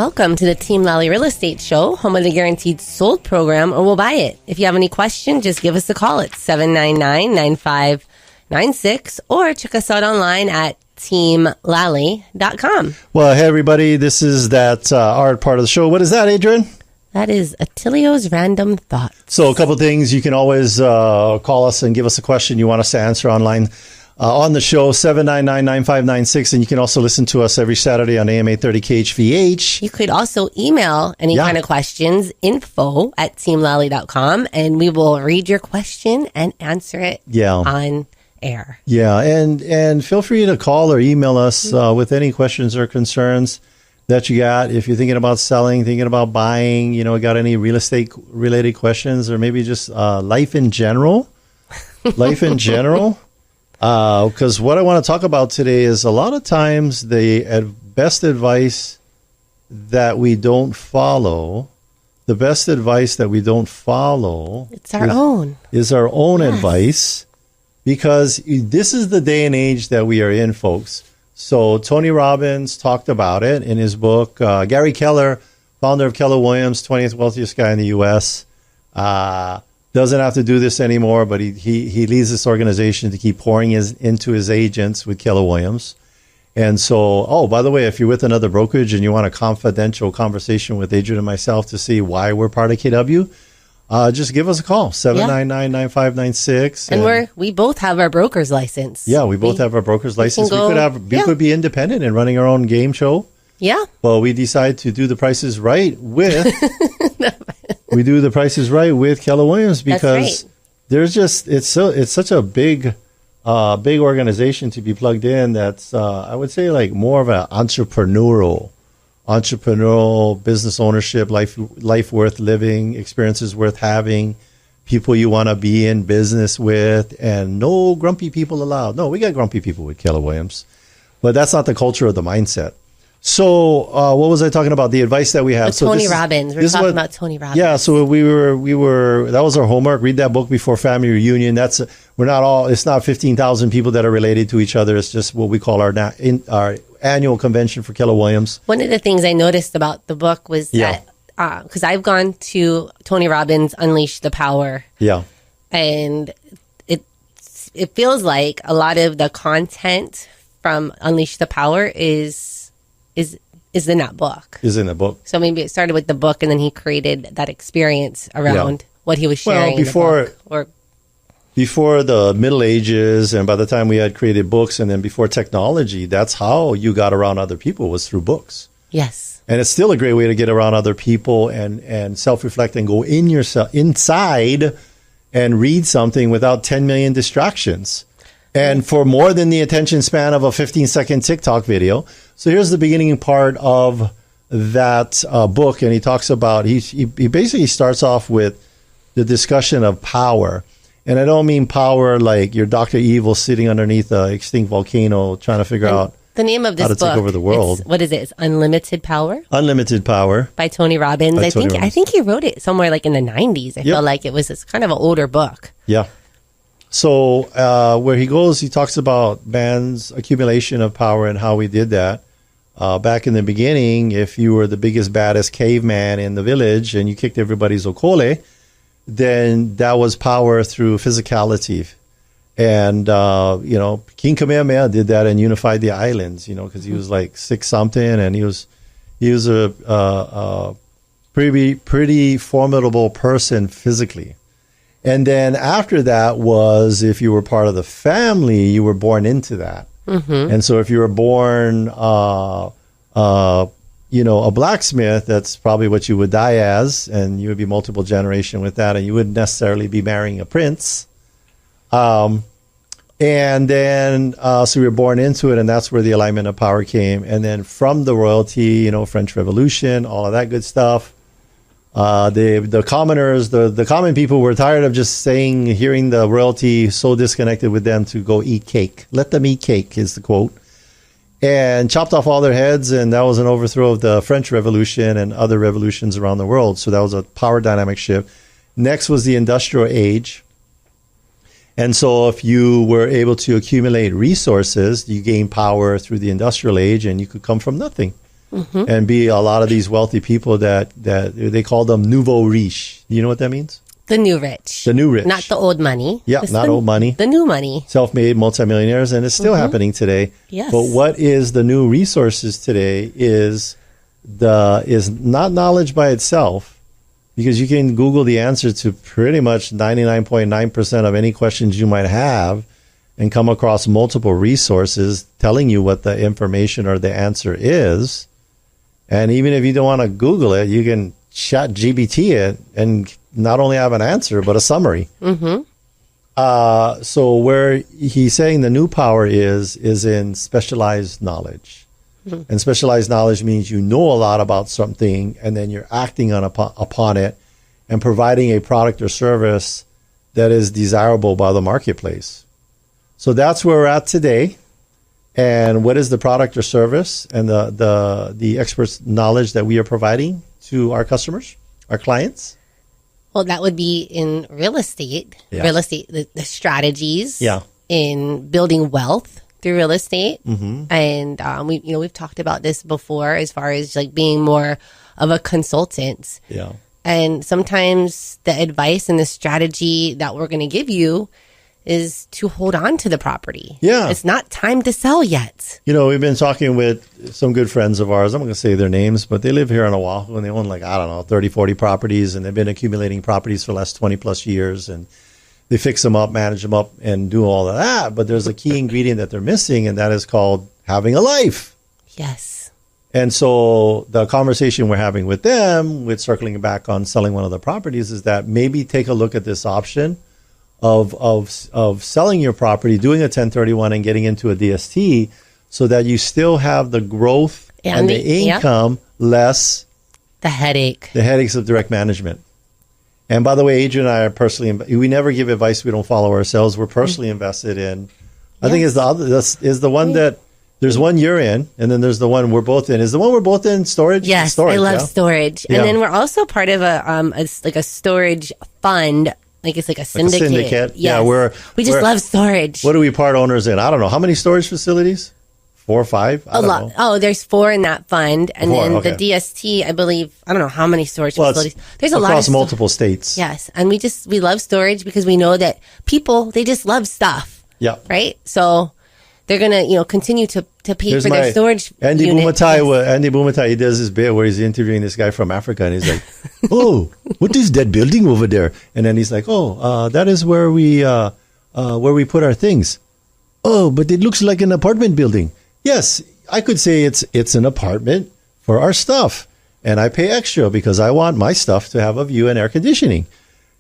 Welcome to the Team Lally Real Estate Show, home of the Guaranteed Sold program, or we'll buy it. If you have any questions, just give us a call at 799-9596 or check us out online at teamlally.com. Well, hey, everybody. This is that art part of the show. What is that, Adrienne? That is Attilio's Random Thoughts. So a couple of things. You can always call us and give us a question you want us to answer online. On the show, 799-9596, and you can also listen to us every Saturday on AM 830 KHVH. You could also email any kind of questions, info@teamlally.com, and we will read your question and answer it on air. Yeah, and feel free to call or email us with any questions or concerns that you got. If you're thinking about selling, thinking about buying, got any real estate related questions, or maybe just life in general. Because what I want to talk about today is a lot of times the best advice that we don't follow, it's our own. Is our own advice, because this is the day and age that we are in, folks. So Tony Robbins talked about it in his book. Gary Keller, founder of Keller Williams, 20th wealthiest guy in the U.S., doesn't have to do this anymore, but he leads this organization to keep pouring into his agents with Keller Williams. And so, by the way, if you're with another brokerage and you want a confidential conversation with Adrienne and myself to see why we're part of KW, just give us a call, 799-9596. And we both have our broker's license. Yeah, we both have our broker's license. We could be independent and running our own game show. Yeah. Well, we decide to do the prices right with... We do the prices right with Keller Williams because there's just it's such a big organization to be plugged in. That's I would say like more of an entrepreneurial business ownership, life worth living, experiences worth having, people you want to be in business with, and no grumpy people allowed. No, we got grumpy people with Keller Williams, but that's not the culture or the mindset. So, what was I talking about? The advice that we have. Tony Robbins. We're talking about Tony Robbins. Yeah. So we were. That was our homework. Read that book before family reunion. It's not 15,000 people that are related to each other. It's just what we call our annual convention for Keller Williams. One of the things I noticed about the book was that because I've gone to Tony Robbins Unleash the Power. Yeah. And it feels like a lot of the content from Unleash the Power is in that book. Is in the book. So maybe it started with the book, and then he created that experience around what he was sharing. Well, before the Middle Ages, and by the time we had created books, and then before technology, that's how you got around other people, was through books. Yes. And it's still a great way to get around other people and self-reflect and go inside and read something without 10 million distractions. And for more than the attention span of a 15-second TikTok video. So here's the beginning part of that book. And he talks about, he basically starts off with the discussion of power. And I don't mean power like you're Dr. Evil sitting underneath an extinct volcano trying to figure out the name of this how to take over the world. What is it? It's Unlimited Power? Unlimited Power. By Tony Robbins. I think he wrote it somewhere like in the 90s. I feel like it was this kind of an older book. Yeah. So where he goes, he talks about man's accumulation of power and how we did that. Back in the beginning, if you were the biggest, baddest caveman in the village and you kicked everybody's okole, then that was power through physicality. And, King Kamehameha did that and unified the islands, because he was like 6-something, and he was a pretty formidable person physically. And then after that was, if you were part of the family, you were born into that. Mm-hmm. And so if you were born, a blacksmith, that's probably what you would die as, and you would be multiple generation with that, and you wouldn't necessarily be marrying a prince. And then, so we were born into it, and that's where the alignment of power came. And then from the royalty, French Revolution, all of that good stuff. The commoners, the common people were tired of just hearing the royalty so disconnected with them to go eat cake. Let them eat cake is the quote. And chopped off all their heads, and that was an overthrow of the French Revolution and other revolutions around the world. So that was a power dynamic shift. Next was the industrial age. And so if you were able to accumulate resources, you gain power through the industrial age, and you could come from nothing. and be a lot of these wealthy people that they call them nouveau riche. You know what that means? The new rich. The new rich. Not the old money. Yeah, not old money. The new money. Self-made multimillionaires, and it's still happening today. Yes. But what is the new resources today is not knowledge by itself, because you can Google the answer to pretty much 99.9% of any questions you might have and come across multiple resources telling you what the information or the answer is. And even if you don't want to Google it, you can chat GBT it and not only have an answer, but a summary. So where he's saying the new power is in specialized knowledge. And specialized knowledge means you know a lot about something, and then you're acting upon it and providing a product or service that is desirable by the marketplace. So that's where we're at today. And what is the product or service and the experts' knowledge that we are providing to our customers, our clients? Well, that would be in real estate. Yeah. Real estate, the strategies in building wealth through real estate. And we've talked about this before, as far as like being more of a consultant. Yeah. And sometimes the advice and the strategy that we're going to give you is to hold on to the property. Yeah. It's not time to sell yet. You know, we've been talking with some good friends of ours. I'm not going to say their names, but they live here in Oahu, and they own 30, 40 properties, and they've been accumulating properties for the last 20 plus years, and they fix them up, manage them up, and do all of that. But there's a key ingredient that they're missing, and that is called having a life. Yes. And so the conversation we're having with them, with circling back on selling one of the properties, is that maybe take a look at this option of selling your property, doing a 1031 and getting into a DST, so that you still have the growth and the income, less the headaches of direct management. And by the way, Adrienne and I are personally, we never give advice we don't follow ourselves. We're personally invested in. I think is the one that there's one you're in, and then there's the one we're both in. Is the one we're both in storage? Yes, storage, I love storage. And then we're also part of a storage fund. Like it's like a syndicate. Like a syndicate. Yes. Yeah, we just love storage. What are we part owners in? I don't know. How many storage facilities? 4 or 5? I don't know. Oh, there's 4 in that fund. And then the DST, I believe, I don't know how many storage facilities. There's a lot across multiple states. Yes. And we love storage because we know that people, they just love stuff. Yeah. Right? So they're going to, continue to pay for their storage Andy unit. Bumatai, he does this bit where he's interviewing this guy from Africa, and he's like, "Oh, what is that building over there?" And then he's like, "Oh, that is where we put our things." "Oh, but it looks like an apartment building." "Yes, I could say it's an apartment for our stuff, and I pay extra because I want my stuff to have a view and air conditioning."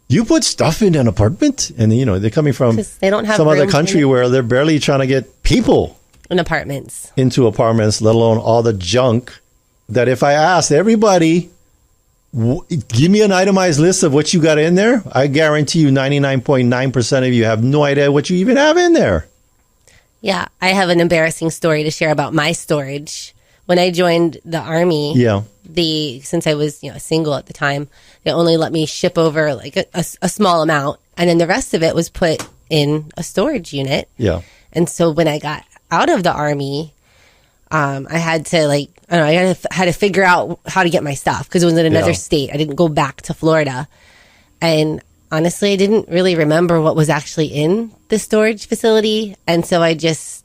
You put stuff in an apartment, and they're coming from they don't have some other country where they're barely trying to get people in apartments, into apartments, let alone all the junk. That if I asked everybody, give me an itemized list of what you got in there, I guarantee you 99.9% of you have no idea what you even have in there. Yeah, I have an embarrassing story to share about my storage. When I joined the Army, since I was single at the time, they only let me ship over like a small amount, and then the rest of it was put in a storage unit. Yeah. And so when I got out of the Army, I had to I had to figure out how to get my stuff because it was in another state. I didn't go back to Florida, and honestly, I didn't really remember what was actually in the storage facility, and so I just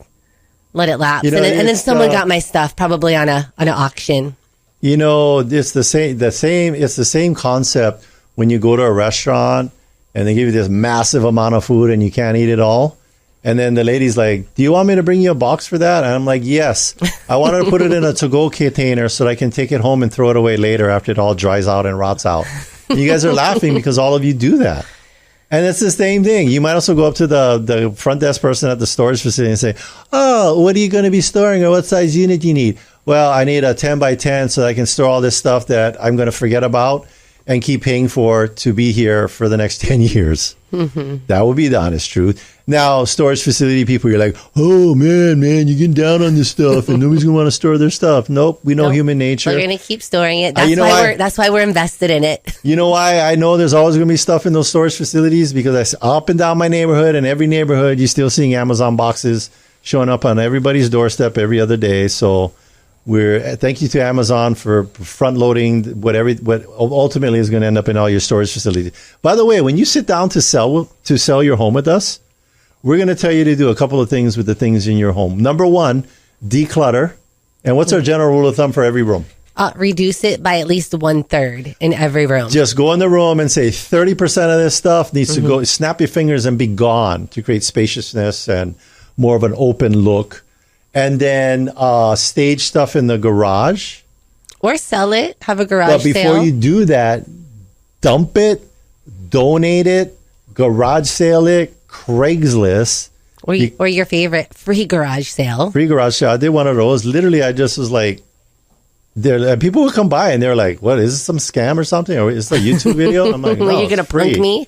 let it lapse. And then someone got my stuff probably on an auction. It's the same concept when you go to a restaurant and they give you this massive amount of food and you can't eat it all. And then the lady's like, "Do you want me to bring you a box for that?" And I'm like, "Yes. I wanted to put it in a to-go container so that I can take it home and throw it away later after it all dries out and rots out." And you guys are laughing because all of you do that. And it's the same thing. You might also go up to the front desk person at the storage facility and say, "Oh, what are you going to be storing, or what size unit do you need?" "Well, I need a 10 by 10 so I can store all this stuff that I'm going to forget about and keep paying for to be here for the next 10 years. That would be the honest truth. Now, storage facility people, you're like, "Oh, man, you're getting down on this stuff and nobody's going to want to store their stuff." Nope, we know human nature. We're going to keep storing it. That's why we're invested in it. You know why I know there's always going to be stuff in those storage facilities? Because up and down my neighborhood, and every neighborhood, you're still seeing Amazon boxes showing up on everybody's doorstep every other day. So Thank you to Amazon for front loading what ultimately is going to end up in all your storage facilities. By the way, when you sit down to sell your home with us, we're going to tell you to do a couple of things with the things in your home. Number one, declutter. And what's our general rule of thumb for every room? Reduce it by at least 1/3 in every room. Just go in the room and say 30% of this stuff needs to go, snap your fingers and be gone to create spaciousness and more of an open look. And then stage stuff in the garage. Or sell it, have a garage sale. But before you do that, dump it, donate it, garage sale it, Craigslist. Or your favorite free garage sale. Free garage sale. I did one of those. Literally, I just was like, people would come by and they're like, what, is this some scam or something? Or is this a YouTube video? I'm like, no, you're going to prank me?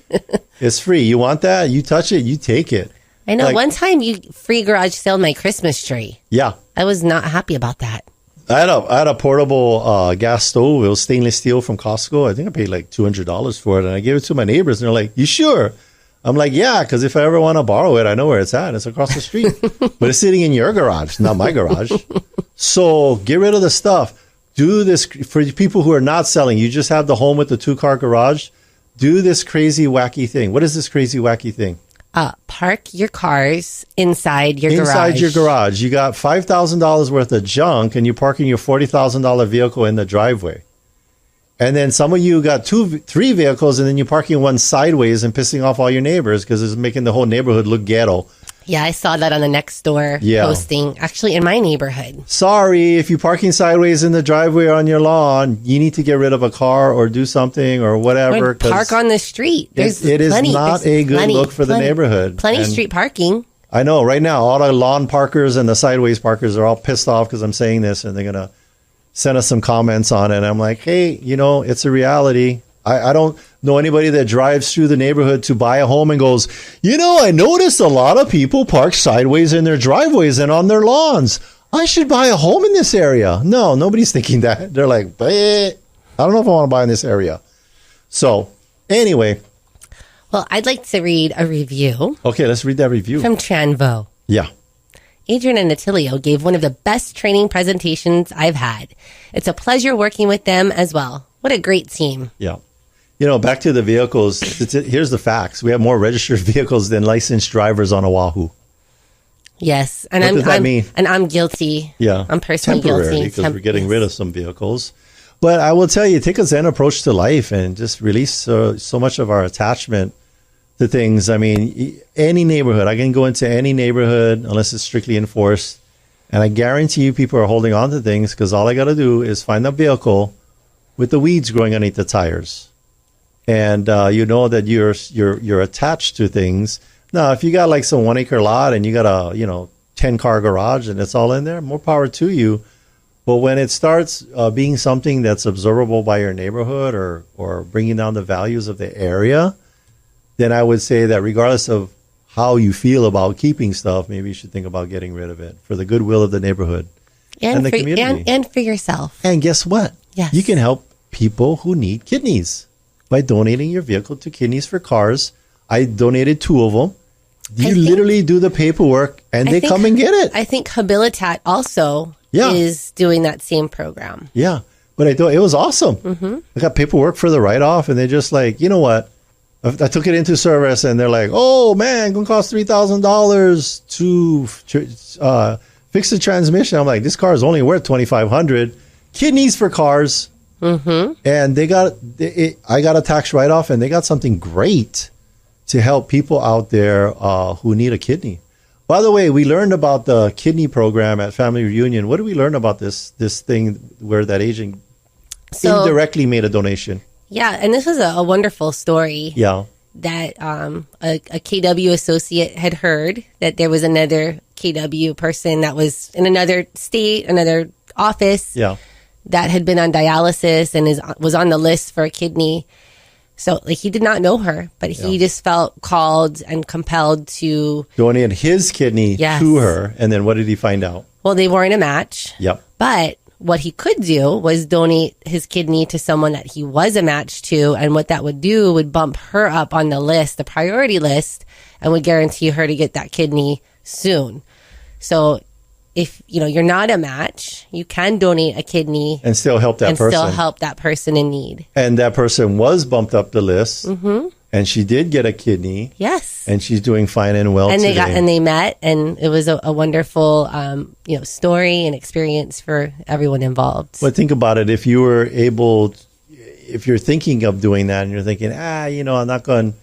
It's free. You want that? You touch it, you take it. I know. Like, one time you free garage sale my Christmas tree. Yeah. I was not happy about that. I had a portable gas stove. It was stainless steel from Costco. I think I paid like $200 for it. And I gave it to my neighbors. And they're like, you sure? I'm like, yeah, because if I ever want to borrow it, I know where it's at. It's across the street. But it's sitting in your garage, not my garage. So get rid of the stuff. Do this for people who are not selling. You just have the home with the 2-car garage. Do this crazy, wacky thing. What is this crazy, wacky thing? Park your cars inside your garage. Inside your garage. You got $5,000 worth of junk and you're parking your $40,000 vehicle in the driveway. And then some of you got 3 vehicles and then you're parking one sideways and pissing off all your neighbors because it's making the whole neighborhood look ghetto. Yeah, I saw that on the next door posting, actually in my neighborhood. Sorry, if you're parking sideways in the driveway or on your lawn, you need to get rid of a car or do something or whatever. Or park on the street. It is not a good look for the neighborhood. Plenty of street parking. I know. Right now, all the lawn parkers and the sideways parkers are all pissed off because I'm saying this, and they're going to send us some comments on it. And I'm like, hey, it's a reality. I don't know anybody that drives through the neighborhood to buy a home and goes, I noticed a lot of people park sideways in their driveways and on their lawns. I should buy a home in this area. No, nobody's thinking that. They're like, I don't know if I want to buy in this area. So anyway. Well, I'd like to read a review. Okay, let's read that review. From Tranvo. Yeah. Adrienne and Attilio gave one of the best training presentations I've had. It's a pleasure working with them as well. What a great team. Yeah. Back to the vehicles. Here's the facts. We have more registered vehicles than licensed drivers on Oahu. Yes. And what does that mean? And I'm guilty. Yeah. I'm personally guilty. Because we're getting rid of some vehicles. But I will tell you, take a Zen approach to life and just release so much of our attachment to things. I mean, any neighborhood. I can go into any neighborhood unless it's strictly enforced. And I guarantee you people are holding on to things because all I got to do is find a vehicle with the weeds growing underneath the tires. And you know that you're attached to things. Now, if you got like some 1-acre lot and you got a 10-car garage and it's all in there, more power to you. But when it starts being something that's observable by your neighborhood or bringing down the values of the area, then I would say that regardless of how you feel about keeping stuff, maybe you should think about getting rid of it for the goodwill of the neighborhood and the community. And for yourself. And guess what? Yes. You can help people who need kidneys by donating your vehicle to Kidneys for Cars. I donated 2 of them. You literally do the paperwork and they come and get it. I think Habilitat also is doing that same program. Yeah. But I thought it was awesome. Mm-hmm. I got paperwork for the write-off and they're just like, you know what? I took it into service and they're like, oh man, going to cost $3,000 to fix the transmission. I'm like, this car is only worth $2,500. Kidneys for Cars. Mm-hmm. And I got a tax write-off and they got something great to help people out there who need a kidney. By the way, we learned about the kidney program at Family Reunion. What did we learn about this thing where that agent indirectly made a donation? Yeah, and this was a wonderful story. Yeah. That a KW associate had heard that there was another KW person that was in another state, another office. Yeah. That had been on dialysis and was on the list for a kidney. So, he did not know her, but he just felt called and compelled to donate his kidney to her. And then what did he find out? Well, they weren't a match. Yep. But what he could do was donate his kidney to someone that he was a match to. And what that would do would bump her up on the list, the priority list, and would guarantee her to get that kidney soon. So if you're not a match, you can donate a kidney and still help that person in need. And that person was bumped up the list, and she did get a kidney. Yes, and she's doing fine and well. And today. they met, and it was a wonderful story and experience for everyone involved. But think about it: if you're thinking of doing that, and you're thinking, I'm not going.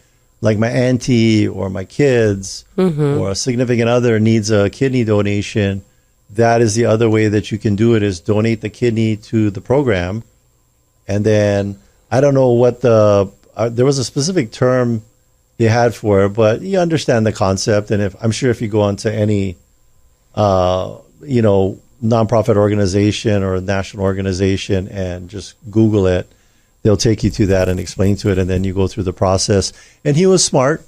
Like my auntie or my kids or a significant other needs a kidney donation, that is the other way that you can do it, is donate the kidney to the program. And then I don't know what there was a specific term they had for it, but you understand the concept. And I'm sure if you go onto any, nonprofit organization or national organization and just Google it, they'll take you to that and explain to it, and then you go through the process. And he was smart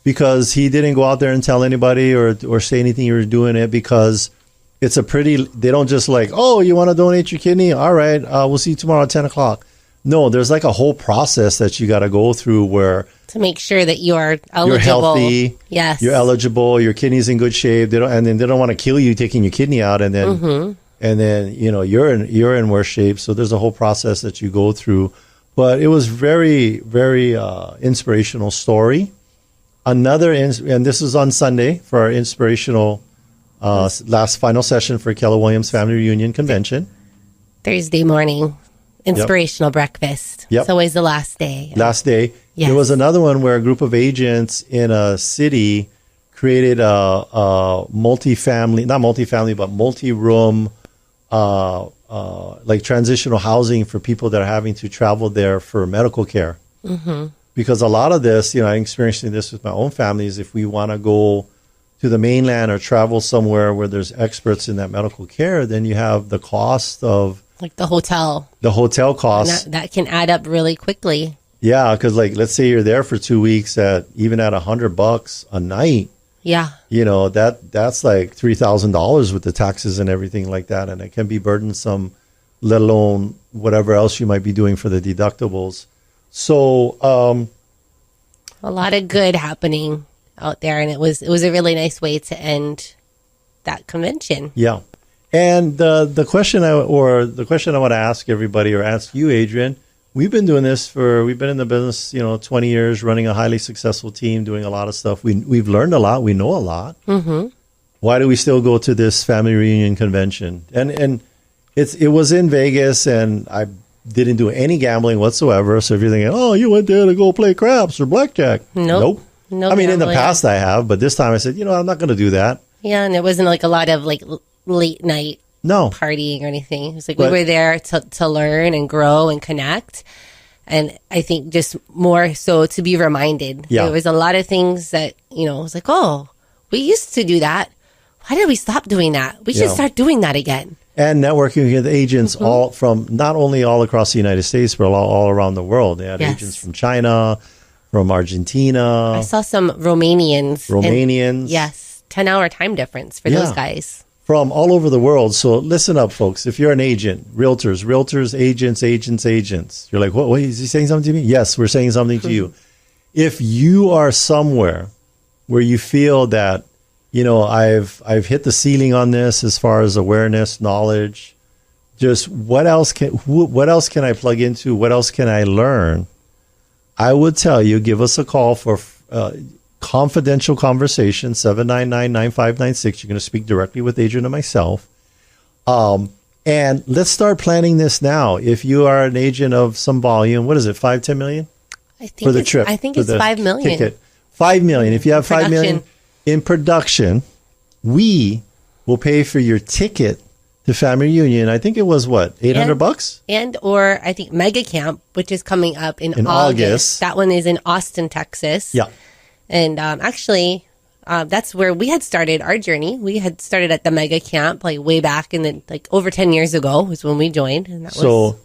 because he didn't go out there and tell anybody or say anything you were doing it, because it's they don't just like, oh, you want to donate your kidney? All right, we'll see you tomorrow at 10 o'clock. No, there's like a whole process that you got to go through to make sure that you are eligible. You're healthy. Yes. You're eligible. Your kidney's in good shape. They don't want to kill you taking your kidney out, and then you're in worse shape. So there's a whole process that you go through. But it was very, very inspirational story. And this is on Sunday for our inspirational last final session for Keller Williams Family Reunion Convention. Thursday morning, inspirational breakfast. Yep. It's always the last day. Last day. Yes. There was another one where a group of agents in a city created a multi-room like transitional housing for people that are having to travel there for medical care. Because a lot of this, I'm experiencing this with my own family, is if we want to go to the mainland or travel somewhere where there's experts in that medical care, then you have the cost of like the hotel cost. That can add up really quickly. Yeah. Cause like, let's say you're there for 2 weeks even at $100 a night. Yeah. That's like $3,000 with the taxes and everything like that. And it can be burdensome, let alone whatever else you might be doing for the deductibles. So, a lot of good happening out there. And it was a really nice way to end that convention. Yeah. And the question I want to ask everybody, or ask you, Adrienne, we've been in the business, 20 years, running a highly successful team, doing a lot of stuff. We've learned a lot. We know a lot. Why do we still go to this family reunion convention? And it was in Vegas, and I didn't do any gambling whatsoever. So if you're thinking, oh, you went there to go play craps or blackjack. Nope. No I mean, in the past I have, but this time I said, I'm not going to do that. Yeah. And it wasn't like a lot of like late night partying or anything. It was like we were there to learn and grow and connect. And I think just more so to be reminded. Yeah. There was a lot of things that, it was like, oh, we used to do that. Why did we stop doing that? We should start doing that again. And networking with agents all from not only all across the United States, but all around the world. They had agents from China, from Argentina. I saw some Romanians. Yes. 10-hour time difference for those guys. From all over the world. So listen up, folks. If you're an agent, realtors, agents. You're like, what? Is he saying something to me? Yes, we're saying something to you. If you are somewhere where you feel that, I've hit the ceiling on this as far as awareness, knowledge, just what else can I plug into? What else can I learn? I would tell you, give us a call for confidential conversation, 799-9596. You're going to speak directly with Adrienne and myself. And let's start planning this now. If you are an agent of some volume, what is it, 5-10 million? For the trip. I think it's 5 million. Ticket. 5 million. If you have 5 million in production, we will pay for your ticket to family reunion. I think it was what, $800? And or I think Mega Camp, which is coming up in August. That one is in Austin, Texas. Yeah. And actually, that's where we had started our journey. We had started at the Mega Camp like way back in over 10 years ago was when we joined. And that was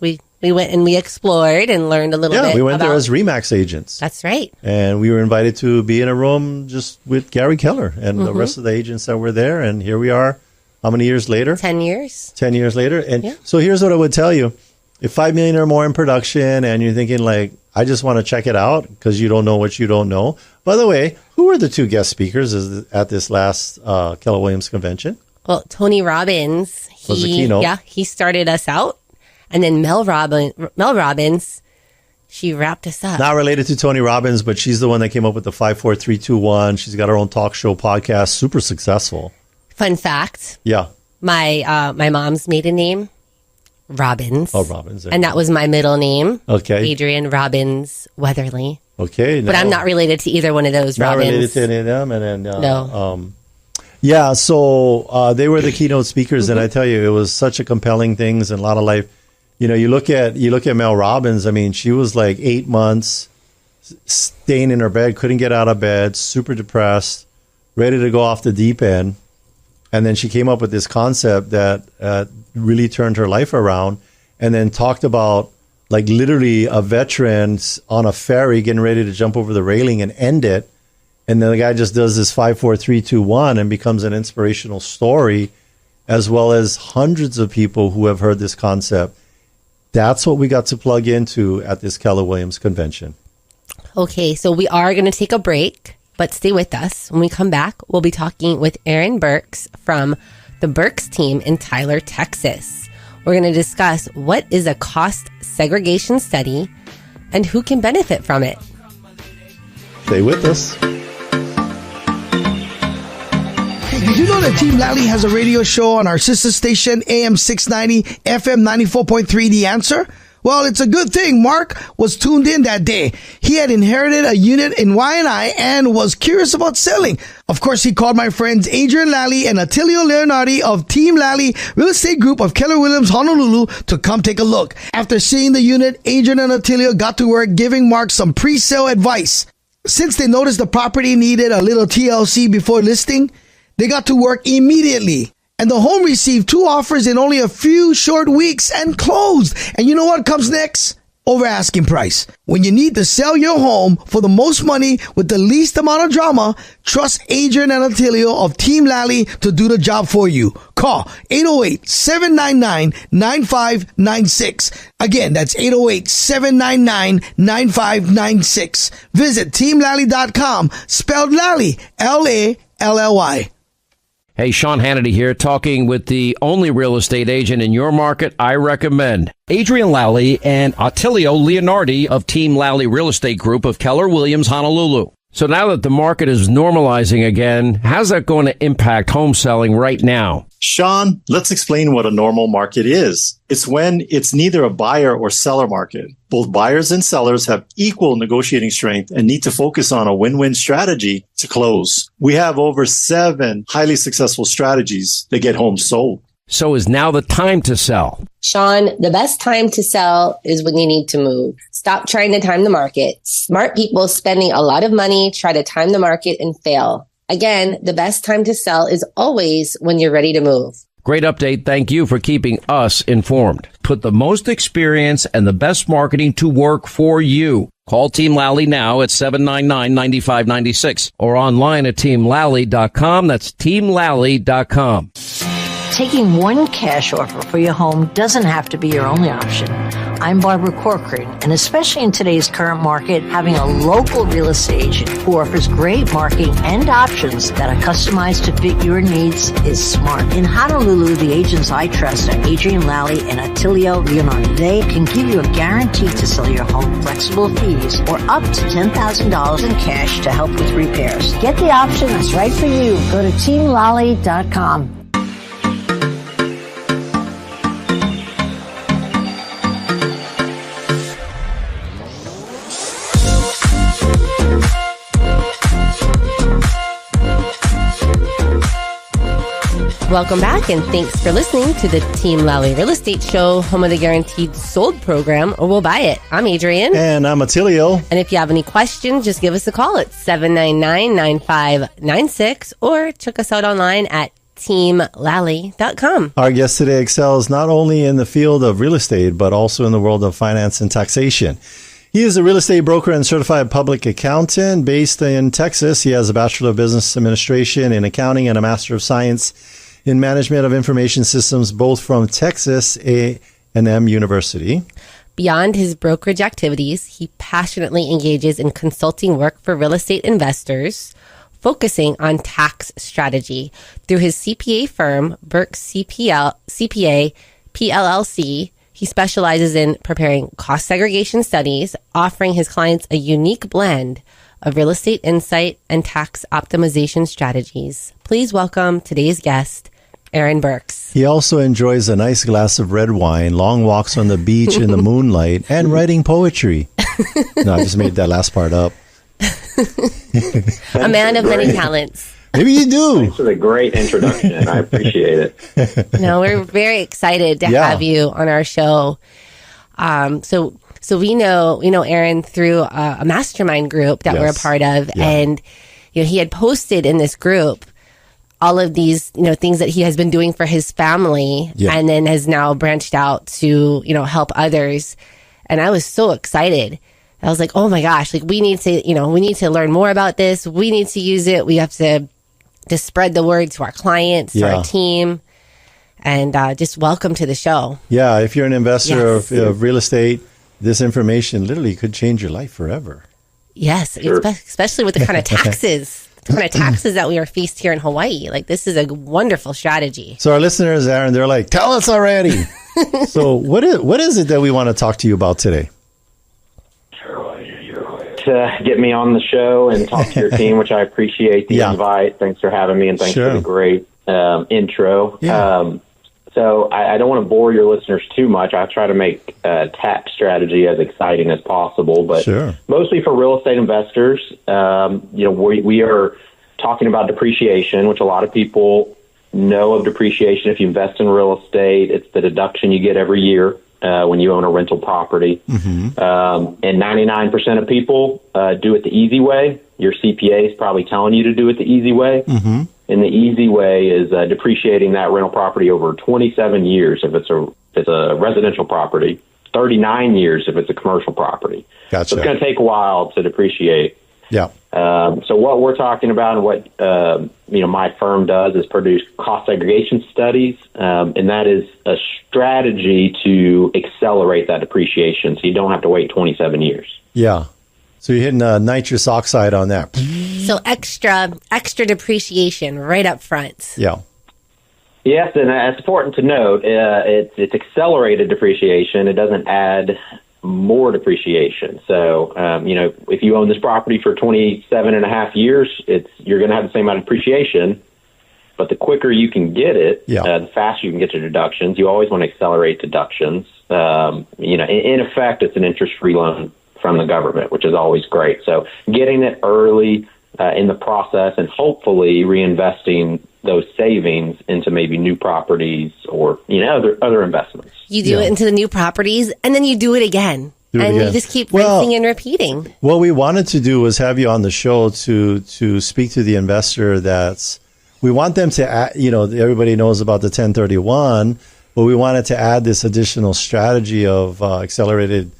we went and we explored and learned a little bit. Yeah, we went there as RE/MAX agents. That's right. And we were invited to be in a room just with Gary Keller and the rest of the agents that were there. And here we are, how many years later? 10 years. 10 years later. And so here's what I would tell you. If 5 million or more in production and you're thinking like, I just want to check it out because you don't know what you don't know. By the way, who were the two guest speakers at this last Keller Williams convention? Well, Tony Robbins, was the keynote. Yeah, he started us out. And then Mel Robbins, she wrapped us up. Not related to Tony Robbins, but she's the one that came up with the 5-4-3-2-1. She's got her own talk show podcast, super successful. Fun fact. Yeah. My mom's maiden name, Robbins. Oh, Robbins. And that was my middle name. Okay. Adrienne Robbins Weatherly. Okay. But I'm not related to either one of those not Robbins. Not related to any of them. And then, no. Yeah, so they were the keynote speakers, and I tell you, it was such a compelling things and a lot of life. You know, you look at Mel Robbins. I mean, she was like 8 months staying in her bed, couldn't get out of bed, super depressed, ready to go off the deep end. And then she came up with this concept that really turned her life around, and then talked about like literally a veteran on a ferry getting ready to jump over the railing and end it. And then the guy just does this 5-4-3-2-1 and becomes an inspirational story, as well as hundreds of people who have heard this concept. That's what we got to plug into at this Keller Williams convention. Okay, so we are going to take a break, but stay with us. When we come back, we'll be talking with Aaron Burks from the Burks team in Tyler, Texas. We're going to discuss what is a cost segregation study and who can benefit from it. Stay with us. Did you know that Team Lally has a radio show on our sister station, AM 690, FM 94.3, The Answer? Well, it's a good thing Mark was tuned in that day. He had inherited a unit in Y&I and was curious about selling. Of course, he called my friends Adrienne Lally and Attilio Leonardi of Team Lally Real Estate Group of Keller Williams, Honolulu, to come take a look. After seeing the unit, Adrienne and Attilio got to work giving Mark some pre-sale advice. Since they noticed the property needed a little TLC before listing, they got to work immediately. And the home received 2 offers in only a few short weeks and closed. And you know what comes next? Over asking price. When you need to sell your home for the most money with the least amount of drama, trust Adrienne and Attilio of Team Lally to do the job for you. Call 808-799-9596. Again, that's 808-799-9596. Visit teamlally.com, spelled Lally, Lally. Hey, Sean Hannity here, talking with the only real estate agent in your market I recommend. Adrienne Lally and Attilio Leonardi of Team Lally Real Estate Group of Keller Williams, Honolulu. So now that the market is normalizing again, how's that going to impact home selling right now? Sean, let's explain what a normal market is. It's when it's neither a buyer or seller market. Both buyers and sellers have equal negotiating strength and need to focus on a win-win strategy to close. We have over 7 highly successful strategies that get homes sold. So is now the time to sell? Sean, the best time to sell is when you need to move. Stop trying to time the market. Smart people spending a lot of money try to time the market and fail. Again, the best time to sell is always when you're ready to move. Great update. Thank you for keeping us informed. Put the most experience and the best marketing to work for you. Call Team Lally now at 799-9596 or online at teamlally.com. That's teamlally.com. Taking one cash offer for your home doesn't have to be your only option. I'm Barbara Corcoran, and especially in today's current market, having a local real estate agent who offers great marketing and options that are customized to fit your needs is smart. In Honolulu, the agents I trust are Adrienne Lally and Attilio Leonardi. They can give you a guarantee to sell your home, flexible fees, or up to $10,000 in cash to help with repairs. Get the option that's right for you. Go to teamlally.com. Welcome back, and thanks for listening to the Team Lally Real Estate Show, home of the Guaranteed Sold program, or we'll buy it. I'm Adrienne. And I'm Attilio. And if you have any questions, just give us a call at 799-9596 or check us out online at teamlally.com. Our guest today excels not only in the field of real estate, but also in the world of finance and taxation. He is a real estate broker and certified public accountant based in Texas. He has a Bachelor of Business Administration in Accounting and a Master of Science in Management of Information Systems, both from Texas A&M University. Beyond his brokerage activities, he passionately engages in consulting work for real estate investors, focusing on tax strategy. Through his CPA firm, Burks CPA PLLC, he specializes in preparing cost segregation studies, offering his clients a unique blend of real estate insight and tax optimization strategies. Please welcome today's guest, Aaron Burks. He also enjoys a nice glass of red wine, long walks on the beach in the moonlight, and writing poetry. No, I just made that last part up. A man of many talents. Maybe you do. Thanks for the great introduction. I appreciate it. No, we're very excited to have you on our show. So we know Aaron through a mastermind group that we're a part of, and he had posted in this group all of these things that he has been doing for his family, and then has now branched out to help others. And I was so excited. I was like, oh my gosh, like we need to learn more about this. We need to use it. We have to spread the word to our clients, to our team, and just welcome to the show. Yeah, if you're an investor of real estate, this information literally could change your life forever. Yes, sure. Especially with the kind of taxes. That we are faced here in Hawaii. Like, this is a wonderful strategy. So our listeners, Aaron, they're like, tell us already. So what is it that we want to talk to you about today? To get me on the show and talk to your team, which I appreciate the invite. Thanks for having me, and thanks for the great intro. So I don't want to bore your listeners too much. I try to make tax strategy as exciting as possible, but mostly for real estate investors. We are talking about depreciation, which a lot of people know of depreciation. If you invest in real estate, it's the deduction you get every year when you own a rental property. And 99% of people do it the easy way. Your CPA is probably telling you to do it the easy way. And the easy way is depreciating that rental property over 27 years if it's a residential property, 39 years if it's a commercial property. Gotcha. So it's going to take a while to depreciate. Yeah. So what we're talking about and what my firm does is produce cost segregation studies, and that is a strategy to accelerate that depreciation so you don't have to wait 27 years. Yeah. So you're hitting nitrous oxide on that. So extra depreciation right up front. Yeah. Yes, and it's important to note it's accelerated depreciation. It doesn't add more depreciation. So, if you own this property for 27 and a half years, you're going to have the same amount of depreciation. But the quicker you can get it, the faster you can get to deductions. You always want to accelerate deductions. In effect, it's an interest-free loan from the government, which is always great. So getting it early in the process and hopefully reinvesting those savings into maybe new properties or other investments. You do it into the new properties, and then you do it again. You just keep rinsing and repeating. What we wanted to do was have you on the show to speak to the investor we want them to add, everybody knows about the 1031, but we wanted to add this additional strategy of accelerated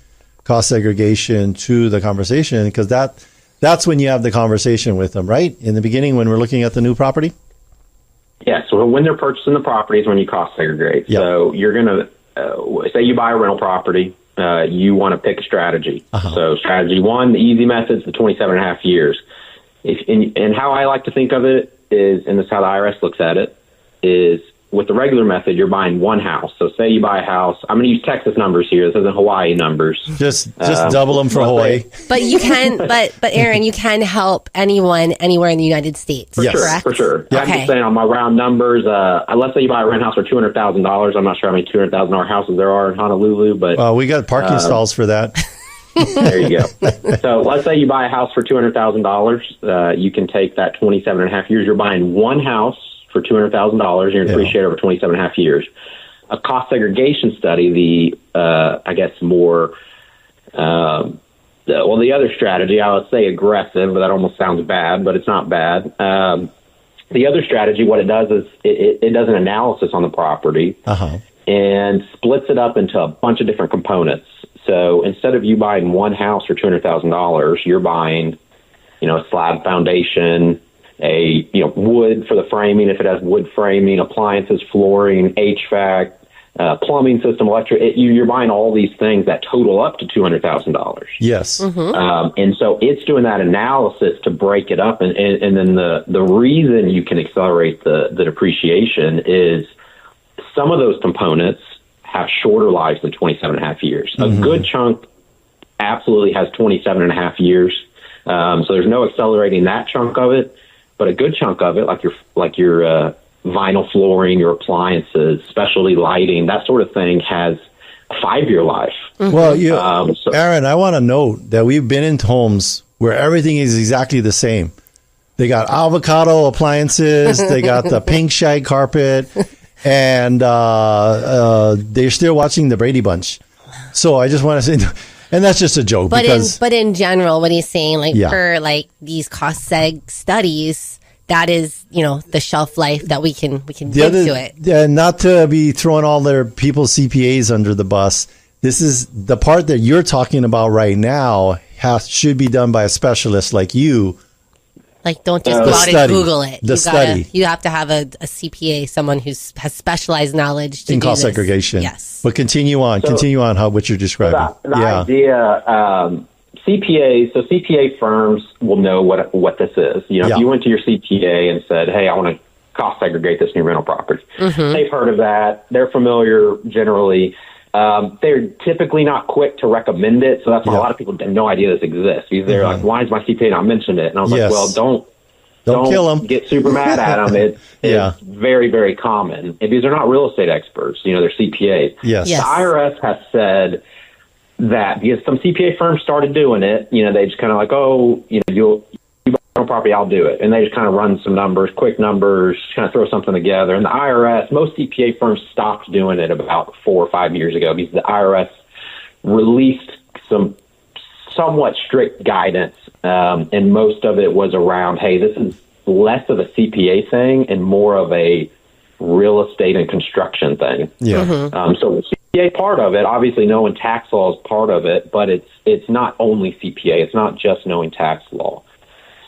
cost segregation to the conversation, because that's when you have the conversation with them, right? In the beginning, when we're looking at the new property? Yes. So when they're purchasing the property is when you cost segregate. Yep. So you're going to, say you buy a rental property, you want to pick a strategy. So strategy one, the easy method is the 27 and a half years. And how I like to think of it is, and this is how the IRS looks at it, is with the regular method, you're buying one house. So say you buy a house. I'm going to use Texas numbers here. This isn't Hawaii numbers. Just double them for Hawaii. But you can, but Aaron, you can help anyone anywhere in the United States. Correct? For sure. Yeah, okay. I'm just saying on my round numbers, let's say you buy a rent house for $200,000. I'm not sure how many $200,000 houses there are in Honolulu, but we got parking stalls for that. There you go. So let's say you buy a house for $200,000. You can take that 27 and a half years. You're buying one house for $200,000. You're going to depreciate over 27 and a half years. A cost segregation study, the other strategy, I would say aggressive, but that almost sounds bad, but it's not bad. The other strategy, what it does is it does an analysis on the property and splits it up into a bunch of different components. So instead of you buying one house for $200,000, you're buying, a slab foundation, wood for the framing if it has wood framing, appliances, flooring, HVAC, plumbing system, electric. You're buying all these things that total up to $200,000. Yes. And so it's doing that analysis to break it up. And then the reason you can accelerate the depreciation is some of those components have shorter lives than 27 and a half years. A good chunk absolutely has 27 and a half years. So there's no accelerating that chunk of it, but a good chunk of it, like your vinyl flooring, your appliances, specialty lighting, that sort of thing, has a 5-year life. Well, Aaron, I want to note that we've been into homes where everything is exactly the same. They got avocado appliances, they got the pink shag carpet, and they're still watching the Brady Bunch. So I just want to say, and that's just a joke. But in general, what he's saying, per these cost seg studies, that is, the shelf life that we can dig to it. Yeah, not to be throwing all their people's CPAs under the bus. This is the part that you're talking about right now should be done by a specialist like you. Don't just go out and Google it. You have to have a CPA, someone who has specialized knowledge to in do cost this. Segregation. Yes. But continue on what you're describing. The idea, CPA firms will know what this is. If you went to your CPA and said, hey, I want to cost segregate this new rental property, they've heard of that. They're familiar generally. They're typically not quick to recommend it. So that's why a lot of people have no idea this exists. Because they're like, why is my CPA not mentioned it? And I was like, well, don't kill them. Get super mad at them. It's very, very common. And these are not real estate experts. They're CPAs. Yes. The IRS has said that because some CPA firms started doing it, they just kind of like, you buy a property, I'll do it. And they just kind of run some numbers, quick numbers, kind of throw something together. And the IRS, most CPA firms stopped doing it about 4 or 5 years ago because the IRS released some somewhat strict guidance. And most of it was around, hey, this is less of a CPA thing and more of a real estate and construction thing. Yeah. So the CPA part of it, obviously knowing tax law is part of it, but it's not only CPA. It's not just knowing tax law.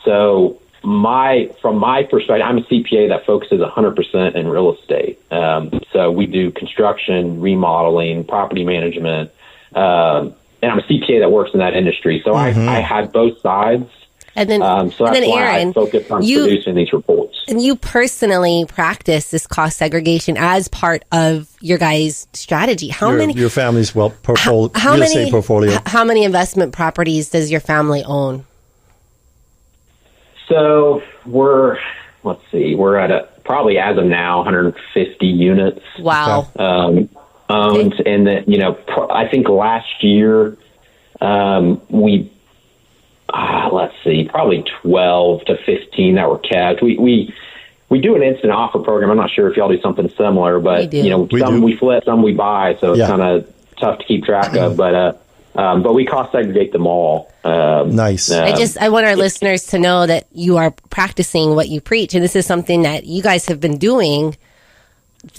So from my perspective, I'm a CPA that focuses 100% in real estate. So we do construction, remodeling, property management, and I'm a CPA that works in that industry. So I had both sides. And then, so that's why Aaron, I focus on producing these reports. And you personally practice this cost segregation as part of your guys' strategy. Your family's real estate portfolio. How many investment properties does your family own? So we're at probably as of now 150 units. Wow. Owned, and then I think last year we probably 12 to 15 that were kept. We do an instant offer program. I'm not sure if y'all do something similar, but we flip, some we buy, so it's kind of tough to keep track of. But we cost segregate them all. Nice. I want our listeners to know that you are practicing what you preach, and this is something that you guys have been doing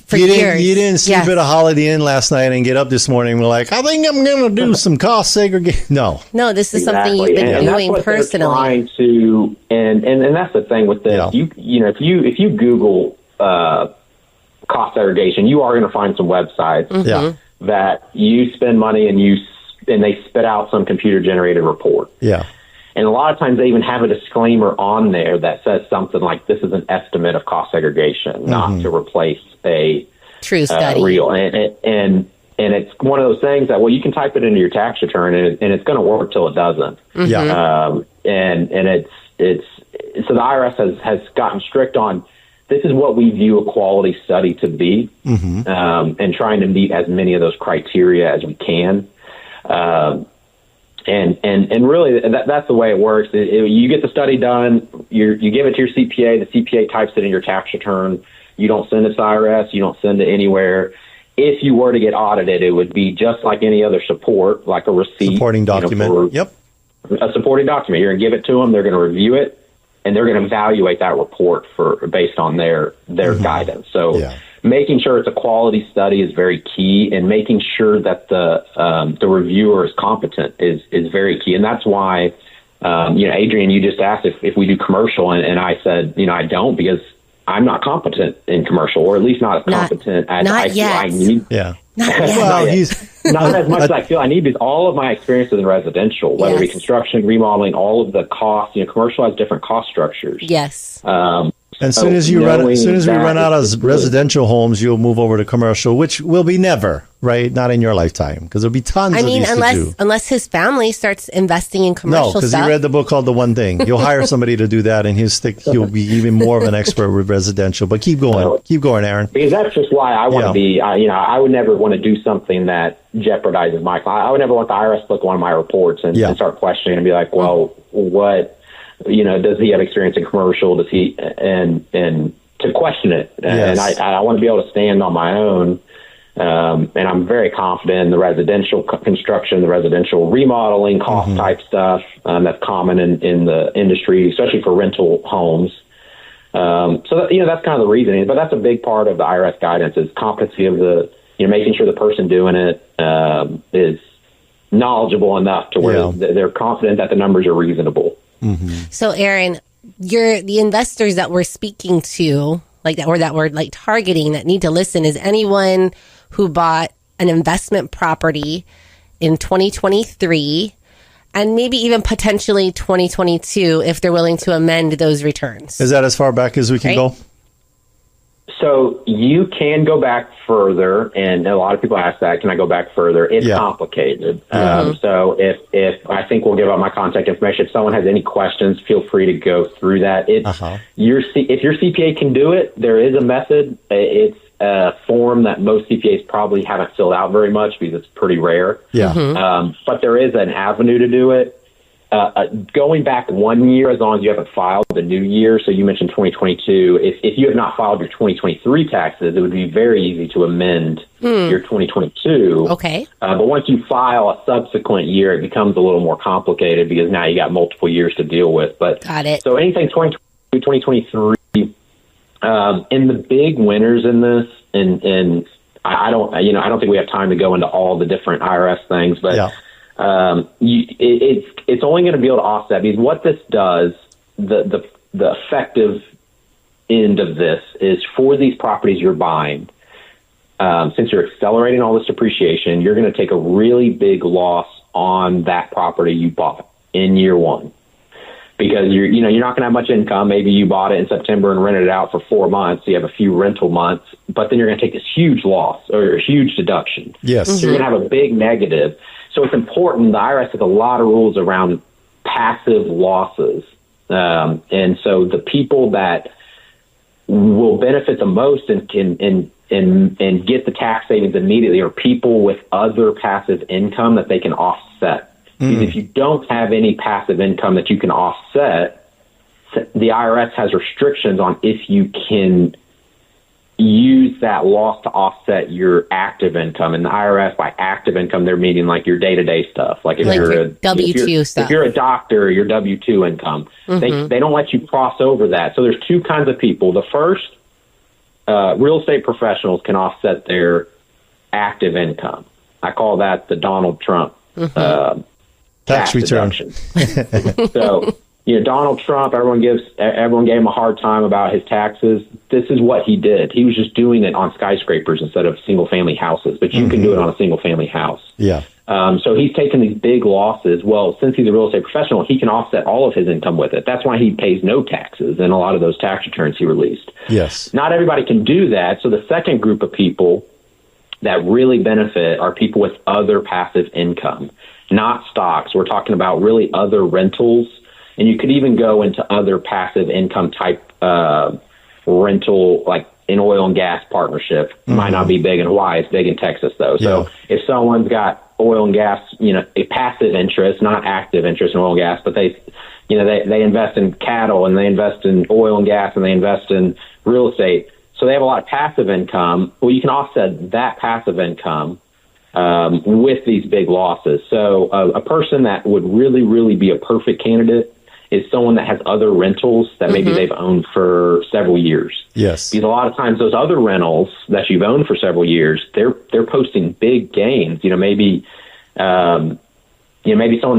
for years. You didn't sleep at a Holiday Inn last night and get up this morning and we're like, I think I'm going to do some cost segregation. No, this is something you've been doing personally. Trying to, and that's the thing with this. Yeah. If you Google cost segregation, you are going to find some websites that you spend money and they spit out some computer-generated report. Yeah. And a lot of times they even have a disclaimer on there that says something like, this is an estimate of cost segregation, not to replace a true study. Real. And it's one of those things that, you can type it into your tax return and it's going to work till it doesn't. Yeah. And it's so the IRS has gotten strict on, this is what we view a quality study to be, and trying to meet as many of those criteria as we can. And really, that's the way it works. You get the study done, you give it to your CPA, the CPA types it in your tax return. You don't send it to IRS, you don't send it anywhere. If you were to get audited, it would be just like any other support, like a receipt. Supporting document. A supporting document. You're going to give it to them, they're going to review it, and they're going to evaluate that report based on their guidance. So making sure it's a quality study is very key, and making sure that the reviewer is competent is very key. And that's why, Adrienne, you just asked if we do commercial, and I said, I don't, because I'm not competent in commercial, or at least not as competent as I feel I need. Yeah. Not as much as I feel I need, because all of my experiences in residential, whether it be construction, remodeling, all of the costs, commercial has different cost structures. Yes. And as soon as we run out of residential homes, you'll move over to commercial, which will be never, right? Not in your lifetime, because there'll be tons of these to do. Unless his family starts investing in commercial stuff. No, because he read the book called The One Thing. You'll hire somebody to do that, and he'll be even more of an expert with residential. But keep going, Aaron. Because that's just why I want to be. I would never want to do something that jeopardizes my client. I would never want the IRS to look at one of my reports and start questioning and be like, well, what? Does he have experience in commercial? Does he, and to question it. And I want to be able to stand on my own. And I'm very confident in the residential construction, the residential remodeling, cost type stuff that's common in the industry, especially for rental homes. So that's kind of the reasoning. But that's a big part of the IRS guidance is competency of the, making sure the person doing it is knowledgeable enough to where they're confident that the numbers are reasonable. Mm-hmm. So, Aaron, the investors that we're speaking to, like that, or that we're like targeting, that need to listen, is anyone who bought an investment property in 2023 and maybe even potentially 2022 if they're willing to amend those returns. Is that as far back as we can go? So you can go back further, and a lot of people ask that, can I go back further? It's complicated. So if I think we'll give out my contact information. If someone has any questions, feel free to go through that. If your CPA can do it, there is a method. It's a form that most CPAs probably haven't filled out very much because it's pretty rare. But there is an avenue to do it. Going back 1 year, as long as you haven't filed the new year. So you mentioned 2022. If you have not filed your 2023 taxes, it would be very easy to amend your 2022. Okay. But once you file a subsequent year, it becomes a little more complicated because now you got multiple years to deal with. But got it. So anything 2022, 2023, and the big winners in this, and I don't think we have time to go into all the different IRS things, but. It's only going to be able to offset, because what this does, the effective end of this is for these properties you're buying, since you're accelerating all this depreciation, you're going to take a really big loss on that property you bought in year one. Because you're not going to have much income. Maybe you bought it in September and rented it out for 4 months. So you have a few rental months, but then you're going to take this huge loss or a huge deduction. Yes. So you're going to have a big negative. So it's important. The IRS has a lot of rules around passive losses. And so the people that will benefit the most and get the tax savings immediately are people with other passive income that they can offset. Because if you don't have any passive income that you can offset, the IRS has restrictions on if you can use that loss to offset your active income. And the IRS, by active income, they're meaning like your day-to-day stuff. Like if you're a W-2 stuff. If you're a doctor, your W-2 income. They don't let you cross over that. So there's two kinds of people. The first, real estate professionals can offset their active income. I call that the Donald Trump tax return. So, Donald Trump, everyone gave him a hard time about his taxes. This is what he did. He was just doing it on skyscrapers instead of single-family houses, but you can do it on a single-family house. Yeah. So he's taken these big losses. Well, since he's a real estate professional, he can offset all of his income with it. That's why he pays no taxes in a lot of those tax returns he released. Yes. Not everybody can do that. So the second group of people that really benefit are people with other passive income, not stocks. We're talking about really other rentals. And you could even go into other passive income type rental, like an oil and gas partnership. Might not be big in Hawaii. It's big in Texas, though. So if someone's got oil and gas, a passive interest, not active interest in oil and gas, but they invest in cattle and they invest in oil and gas and they invest in real estate. So they have a lot of passive income. Well, you can offset that passive income with these big losses. So a person that would really, really be a perfect candidate is someone that has other rentals that maybe they've owned for several years. Yes. Because a lot of times those other rentals that you've owned for several years, they're posting big gains. Maybe someone's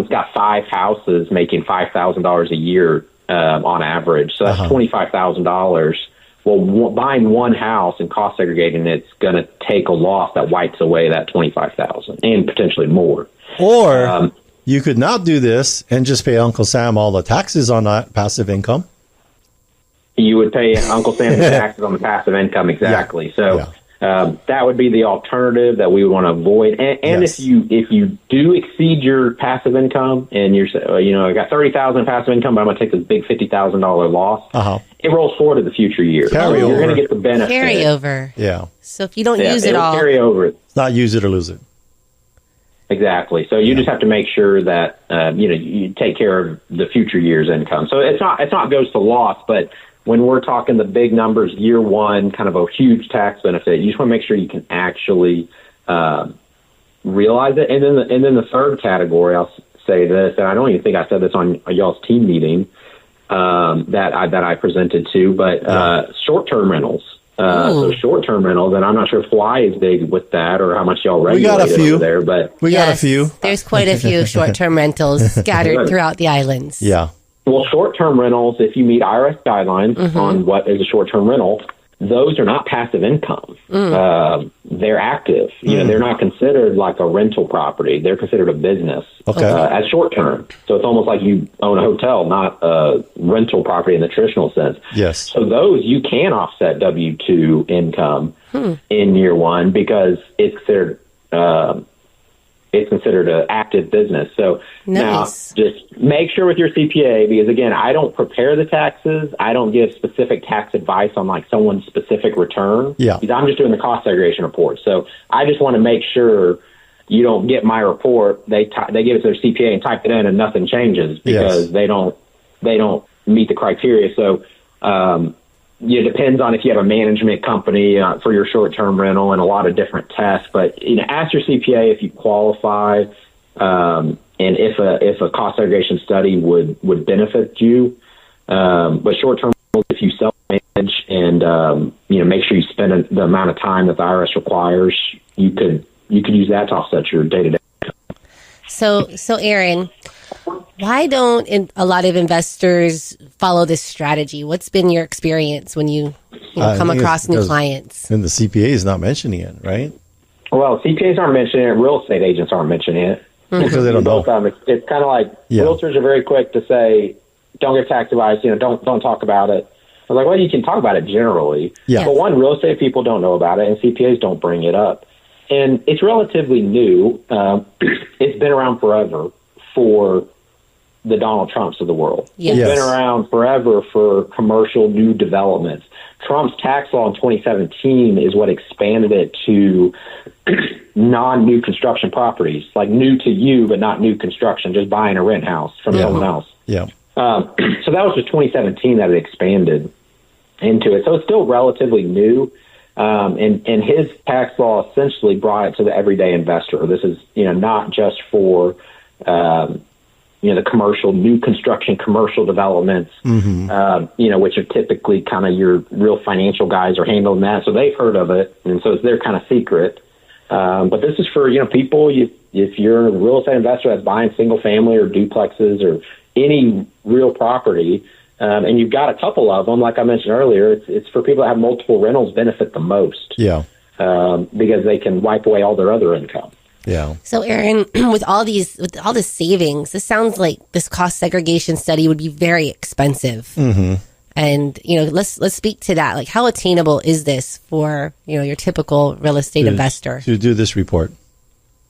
got 5 houses making $5,000 a year on average. So that's $25,000 Well, buying one house and cost segregating, it's going to take a loss that wipes away that $25,000 and potentially more. Or you could not do this and just pay Uncle Sam all the taxes on that passive income. You would pay Uncle Sam the taxes on the passive income, exactly. Yeah. So that would be the alternative that we would want to avoid. And if you do exceed your passive income, and you're I got $30,000 passive income, but I'm going to take this big $50,000 loss. It rolls forward to the future years. So you're going to get the benefit. Carryover. Yeah. So if you don't use it all, carry over. It's not use it or lose it. Exactly. So you just have to make sure that you take care of the future year's income. So it's not goes to loss, but when we're talking the big numbers, year one, kind of a huge tax benefit, you just want to make sure you can actually realize it. And then the third category, I'll say this, and I don't even think I said this on y'all's team meeting that I presented to, but short-term rentals. So short-term rentals, and I'm not sure if Hawaii is big with that or how much y'all regulate over there, but we got a few. There's quite a few short-term rentals scattered throughout the islands. Yeah. Well, short-term rentals, if you meet IRS guidelines on what is a short-term rental, those are not passive income. They're active. They're not considered like a rental property. They're considered a business as short-term. So it's almost like you own a hotel, not a rental property in the traditional sense. Yes. So those you can offset W-2 income in year one because it's considered an active business. So now just make sure with your CPA, because again, I don't prepare the taxes. I don't give specific tax advice on like someone's specific return. Yeah. Because I'm just doing the cost segregation report. So I just want to make sure you don't get my report. They give it to their CPA and type it in and nothing changes because they don't meet the criteria. So, it depends on if you have a management company for your short-term rental and a lot of different tests. But ask your CPA if you qualify and if a cost segregation study would benefit you. But short-term rentals, if you self-manage and make sure you spend the amount of time that the IRS requires, you could use that to offset your day-to-day income. So Aaron, why don't a lot of investors follow this strategy? What's been your experience when you come across new clients? And the CPA is not mentioning it, right? Well, CPAs aren't mentioning it. Real estate agents aren't mentioning it. Because they don't know. It's kind of like realtors are very quick to say, don't give tax advice, don't talk about it. I was like, well, you can talk about it generally. Yeah. But one, real estate people don't know about it, and CPAs don't bring it up. And it's relatively new. It's been around forever for the Donald Trumps of the world. Yes. It's been around forever for commercial new developments. Trump's tax law in 2017 is what expanded it to non-new construction properties, like new to you, but not new construction, just buying a rent house from someone else. Yeah. So that was just 2017 that it expanded into it. So it's still relatively new. And his tax law essentially brought it to the everyday investor. This is, not just for, the commercial, new construction, commercial developments, which are typically kind of your real financial guys are handling that. So they've heard of it. And so it's their kind of secret. But this is for, people, if you're a real estate investor that's buying single family or duplexes or any real property, and you've got a couple of them, like I mentioned earlier, it's for people that have multiple rentals benefit the most. Yeah. Because they can wipe away all their other income. Yeah. So Aaron, with all this savings, this sounds like this cost segregation study would be very expensive. And, let's speak to that. Like, how attainable is this for, your typical real estate investor? To do this report.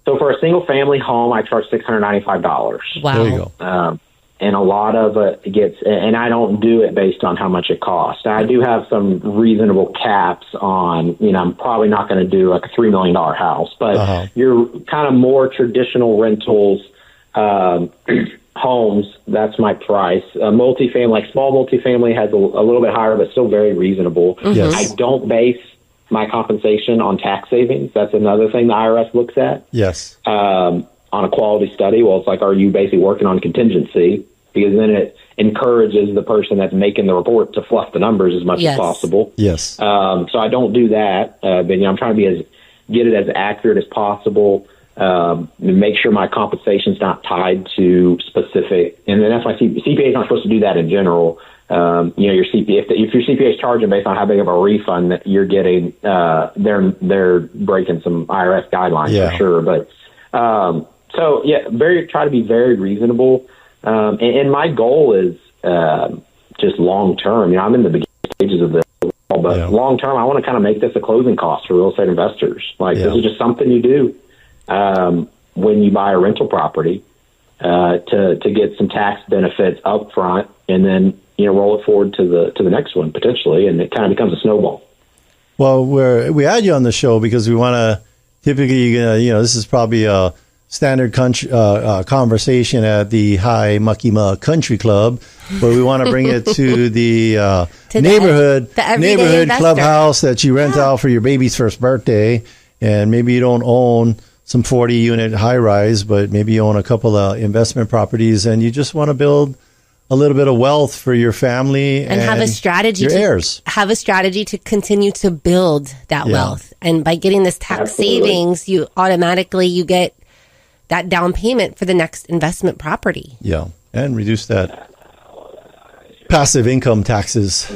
So for a single family home, I charge $695. Wow. There you go. And a lot of it gets, and I don't do it based on how much it costs. I do have some reasonable caps on, I'm probably not going to do like a $3 million house, but your kind of more traditional rentals, homes, that's my price. Multifamily, like small multifamily has a little bit higher, but still very reasonable. Yes. I don't base my compensation on tax savings. That's another thing the IRS looks at. Yes. On a quality study, well, it's like, are you basically working on contingency? Because then it encourages the person that's making the report to fluff the numbers as much as possible. Yes. So I don't do that, but I'm trying to get it as accurate as possible. Make sure my compensation's not tied to specific, and then that's why CPA is not supposed to do that in general. Your CPA, if your CPA is charging based on how big of a refund that you're getting, they're breaking some IRS guidelines for sure. But try to be very reasonable. And my goal is just long term. I'm in the beginning stages of this, but long term, I want to kind of make this a closing cost for real estate investors. This is just something you do when you buy a rental property to get some tax benefits up front, and then roll it forward to the next one potentially, and it kind of becomes a snowball. Well, we had you on the show because we want to. Typically, this is probably a standard conversation at the High Mucky Muck Country Club, but we want to bring it to the neighborhood clubhouse that you rent out for your baby's first birthday, and maybe you don't own some 40-unit high-rise, but maybe you own a couple of investment properties, and you just want to build a little bit of wealth for your family and have a strategy. Your heirs have a strategy to continue to build that wealth, and by getting this tax savings, you get that down payment for the next investment property. Yeah, and reduce that passive income taxes.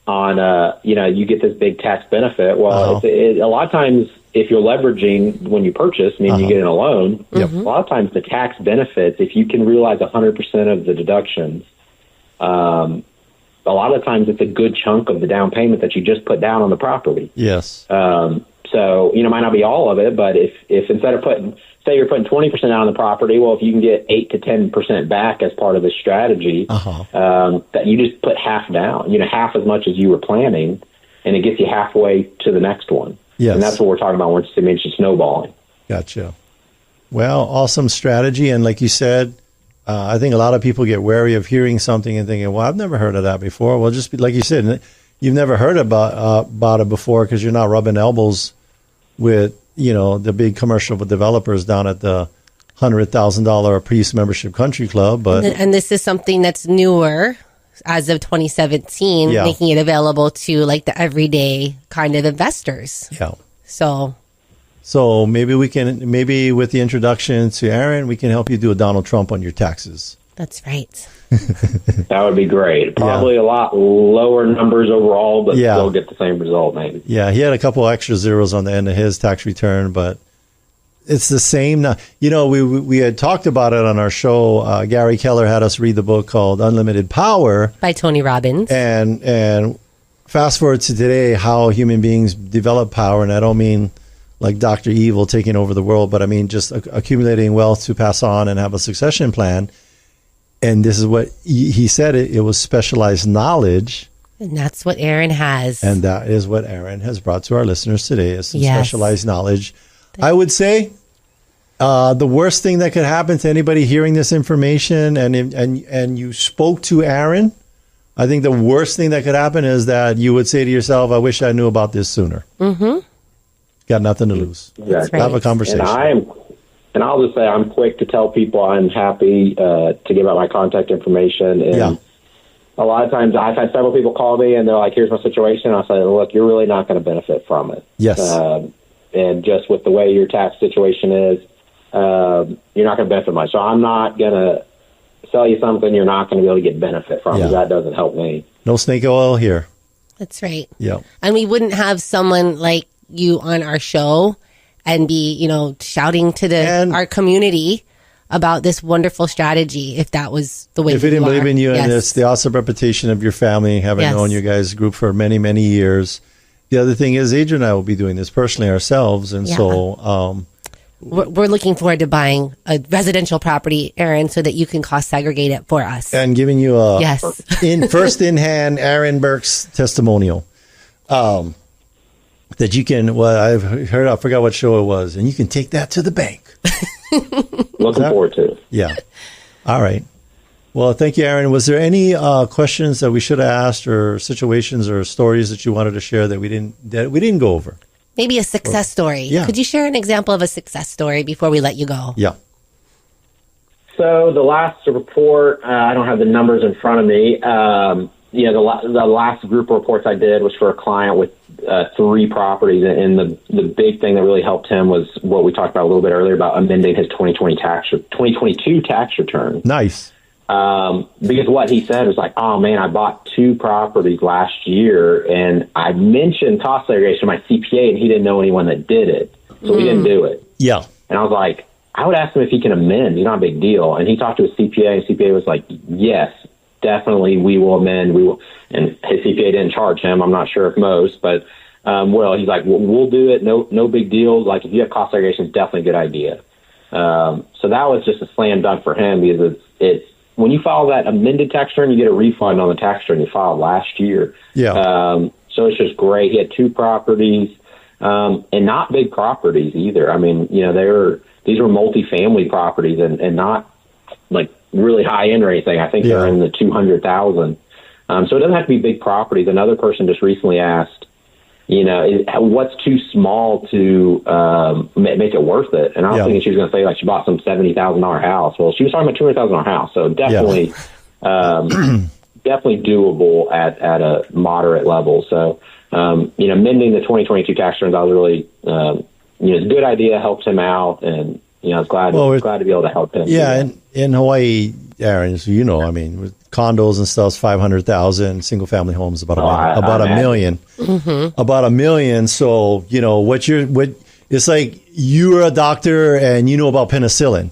On you get this big tax benefit. Well, a lot of times, if you're leveraging when you purchase, meaning you get in a loan, a lot of times the tax benefits, if you can realize 100% of the deductions, a lot of times it's a good chunk of the down payment that you just put down on the property. Yes. So, it might not be all of it, but if instead of say you're putting 20% down on the property, well, if you can get 8 to 10% back as part of the strategy, that you just put half down, half as much as you were planning, and it gets you halfway to the next one. Yes. And that's what we're talking about when you mentioned snowballing. Gotcha. Well, awesome strategy. And like you said, I think a lot of people get wary of hearing something and thinking, well, I've never heard of that before. Well, just like you said, you've never heard about it before because you're not rubbing elbows with, the big commercial developers down at the $100,000 Priest membership country club. And this is something that's newer as of 2017, making it available to the everyday kind of investors. Yeah. So maybe with the introduction to Aaron, we can help you do a Donald Trump on your taxes. That's right. That would be great. Probably a lot lower numbers overall, but still get the same result, maybe. Yeah, he had a couple extra zeros on the end of his tax return, but it's the same now. We had talked about it on our show. Gary Keller had us read the book called Unlimited Power by Tony Robbins. And fast forward to today, how human beings develop power. And I don't mean like Dr. Evil taking over the world, but I mean just accumulating wealth to pass on and have a succession plan. And this is what he said. It was specialized knowledge. And that's what Aaron has. And that is what Aaron has brought to our listeners today, is some specialized knowledge. I would say the worst thing that could happen to anybody hearing this information, and you spoke to Aaron, I think the worst thing that could happen is that you would say to yourself, I wish I knew about this sooner. Mm-hmm. Got nothing to lose. Exactly. Have a conversation. And I'll just say I'm quick to tell people I'm happy to give out my contact information. And a lot of times I've had several people call me and they're like, here's my situation. I'll say, look, you're really not going to benefit from it. Yes. And just with the way your tax situation is, you're not going to benefit much. So I'm not going to sell you something you're not going to be able to get benefit from. That doesn't help me. No snake oil here. That's right. Yeah. And we wouldn't have someone like you on our show and be, shouting to our community about this wonderful strategy if that was the way if we didn't believe in you, and it's the awesome reputation of your family, having known you guys group for many, many years. The other thing is Adrienne and I will be doing this personally ourselves. And so we're looking forward to buying a residential property, Aaron, so that you can cost segregate it for us. And giving you a first in hand Aaron Burks testimonial. That you can, I've heard, I forgot what show it was, and you can take that to the bank. Looking forward to it. Yeah. All right. Well, thank you, Aaron. Was there any questions that we should have asked, or situations or stories that you wanted to share that we didn't go over? Maybe a success story. Yeah. Could you share an example of a success story before we let you go? Yeah. So the last report, I don't have the numbers in front of me. The last group of reports I did was for a client with 3 properties, and the big thing that really helped him was what we talked about a little bit earlier about amending his 2022 tax return. Nice. Because what he said was like, oh man, I bought 2 properties last year, and I mentioned cost segregation to my CPA, and he didn't know anyone that did it, so we didn't do it. Yeah. And I was like, I would ask him if he can amend. It's not a big deal. And he talked to his CPA, and CPA was like, yes, definitely, we will amend. We will. And his CPA didn't charge him. I'm not sure if most, but he's like, we'll do it. No big deal. Like, if you have cost segregation, it's definitely a good idea. So that was just a slam dunk for him, because it's when you file that amended tax return, you get a refund on the tax return you filed last year. Yeah. So it's just great. He had 2 properties, and not big properties either. I mean, these were multifamily properties and not like really high end or anything. I think they're in the 200,000. So it doesn't have to be big properties. Another person just recently asked, what's too small to make it worth it? And I was thinking she was going to say, like, she bought some $70,000 house. Well, she was talking about $200,000 house. So definitely, definitely doable at a moderate level. So, amending the 2022 tax returns, I was really, it's a good idea, helps him out. And, I was glad to be able to help him. Yeah. In Hawaii, Aaron, so with condos and stuff, 500,000. Single family homes about $1 million. Mm-hmm. About $1 million. So it's like you're a doctor and you know about penicillin,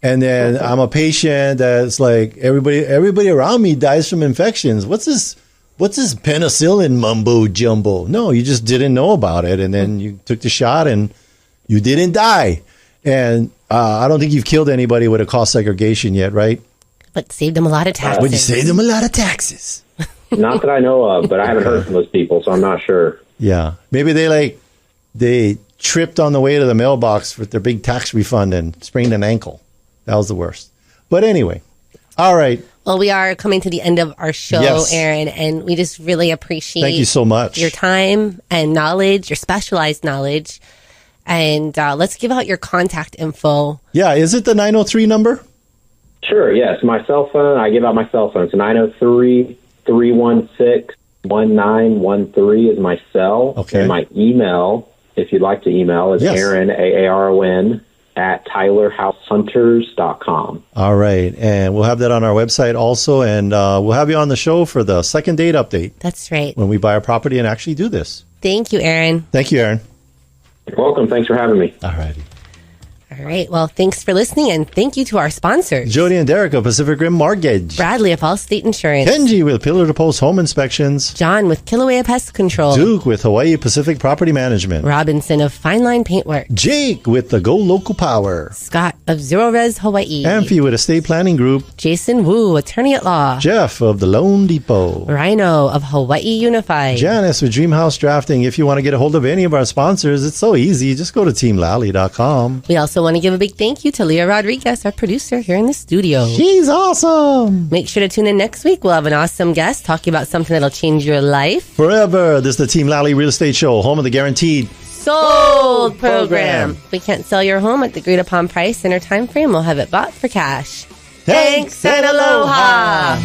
and then I'm a patient that's like everybody around me dies from infections. What's this penicillin mumbo jumbo? No, you just didn't know about it, and then you took the shot and you didn't die. And I don't think you've killed anybody with a cost segregation yet, right? But saved them a lot of taxes. But you saved them a lot of taxes. Not that I know of, but I haven't heard from those people, so I'm not sure. Yeah. Maybe they tripped on the way to the mailbox with their big tax refund and sprained an ankle. That was the worst. But anyway. All right. Well, we are coming to the end of our show, Aaron, and we just really appreciate Thank you so much. Your time and knowledge, your specialized knowledge. And let's give out your contact info. Yeah. Is it the 903 number? Sure, yes. My cell phone, I give out my cell phone. It's 903-316-1913 is my cell. Okay. And my email, if you'd like to email, is Aaron, AARON, at TylerHouseHunters.com. All right. And we'll have that on our website also. And we'll have you on the show for the second date update. That's right. When we buy a property and actually do this. Thank you, Aaron. Thank you, Aaron. You're welcome. Thanks for having me. All righty. All right. Well, thanks for listening, and thank you to our sponsors. Jody and Derek of Pacific Rim Mortgage. Bradley of Allstate Insurance. Kenji with Pillar to Post Home Inspections. John with Kilauea Pest Control. Duke with Hawaii Pacific Property Management. Robinson of Fine Line Paintwork. Jake with the Go Local Power. Scott of Zero Res Hawaii. Amphi with Estate Planning Group. Jason Wu, Attorney at Law. Jeff of the Loan Depot. Rhino of Hawaii Unified. Janice with Dreamhouse Drafting. If you want to get a hold of any of our sponsors, it's so easy. Just go to teamlally.com. We also want to give a big thank you to Leah Rodriguez, our producer here in the studio. She's awesome. Make sure to tune in next week. We'll have an awesome guest talking about something that'll change your life forever. This is the Team Lally Real Estate Show, home of the guaranteed sold program. If we can't sell your home at the agreed upon price in our time frame, we'll have it bought for cash. Thanks and aloha.